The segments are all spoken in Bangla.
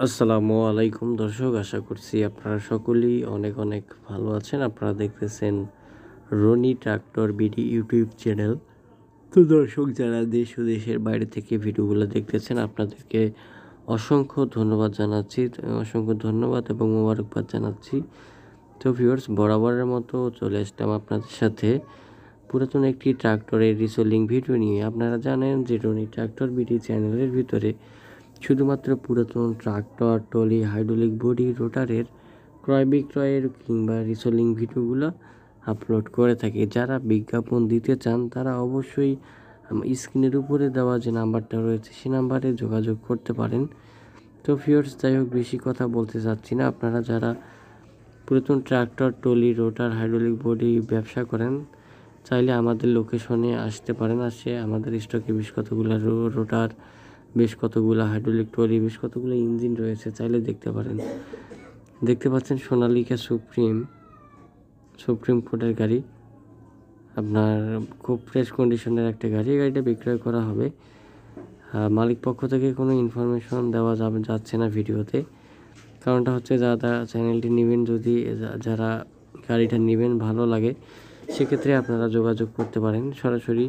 আসসালামু আলাইকুম দর্শক, আশা করছি আপনারা সকলেই অনেক অনেক ভালো আছেন। আপনারা দেখতেছেন Roni tractor BD YouTube channel. তো দর্শক, যারা দেশ ও দেশের বাইরে থেকে ভিডিওগুলো দেখতেছেন আপনাদেরকে অসংখ্য ধন্যবাদ জানাচ্ছি, অসংখ্য ধন্যবাদ এবং মোবারকবাদ জানাচ্ছি। তো ভিউয়ার্স, বরাবরের মতো চলে আসলাম আপনাদের সাথে পুরাতন একটি ট্রাক্টরের রিসেলিং ভিডিও নিয়ে। আপনারা জানেন যে রনি ট্রাক্টর বিডি চ্যানেলের ভিতরে শুধুমাত্র পুরাতন ট্রাক্টর, ট্রলি, হাইড্রোলিক বডি, রোটারের ক্রয় বিক্রয়ের কিংবা রিসেলিং ভিডিওগুলো আপলোড করে থাকি। যারা বিজ্ঞাপন দিতে চান তারা অবশ্যই স্ক্রিনের উপরে দেওয়া যে নাম্বারটা রয়েছে সে নাম্বারে যোগাযোগ করতে পারেন। তো ভিউয়ার্স, যাই হোক, বেশি কথা বলতে চাচ্ছি না। আপনারা যারা পুরাতন ট্রাক্টর, ট্রলি, রোটার, হাইড্রোলিক বডি ব্যবসা করেন চাইলে আমাদের লোকেশনে আসতে পারেন। আসে আমাদের স্টকে বেশ কতগুলো রোটার, বেশ কতগুলো হাইড্রোলিক ট্রলি, বেশ কতগুলো ইঞ্জিন রয়েছে, চাইলে দেখতে পারেন। দেখতে পাচ্ছেন সোনালিকা সুপ্রিম কোর্টের গাড়ি, আপনার খুব ফ্রেশ কন্ডিশনের একটা গাড়ি। গাড়িটা বিক্রয় করা হবে। মালিক পক্ষ থেকে কোনো ইনফরমেশন দেওয়া যাচ্ছে না ভিডিওতে। কারণটা হচ্ছে যারা চ্যানেলটি নেবেন, যদি যারা গাড়িটা নেবেন ভালো লাগে সেক্ষেত্রে আপনারা যোগাযোগ করতে পারেন সরাসরি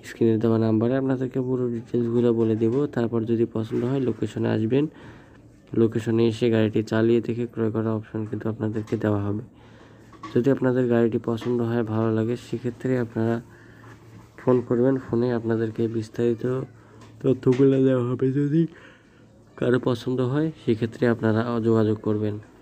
স্ক্রিনে দেওয়া নাম্বারে। আপনাদেরকে পুরো ডিটেলসগুলো বলে দেবো। তারপর যদি পছন্দ হয় লোকেশনে আসবেন, লোকেশনে এসে গাড়িটি চালিয়ে দেখে ক্রয় করার অপশন কিন্তু আপনাদেরকে দেওয়া হবে। যদি আপনাদের গাড়িটি পছন্দ হয়, ভালো লাগে, সেক্ষেত্রে আপনারা ফোন করবেন। ফোনে আপনাদেরকে বিস্তারিত তথ্যগুলো দেওয়া হবে। যদি কারো পছন্দ হয় সেক্ষেত্রে আপনারা যোগাযোগ করবেন।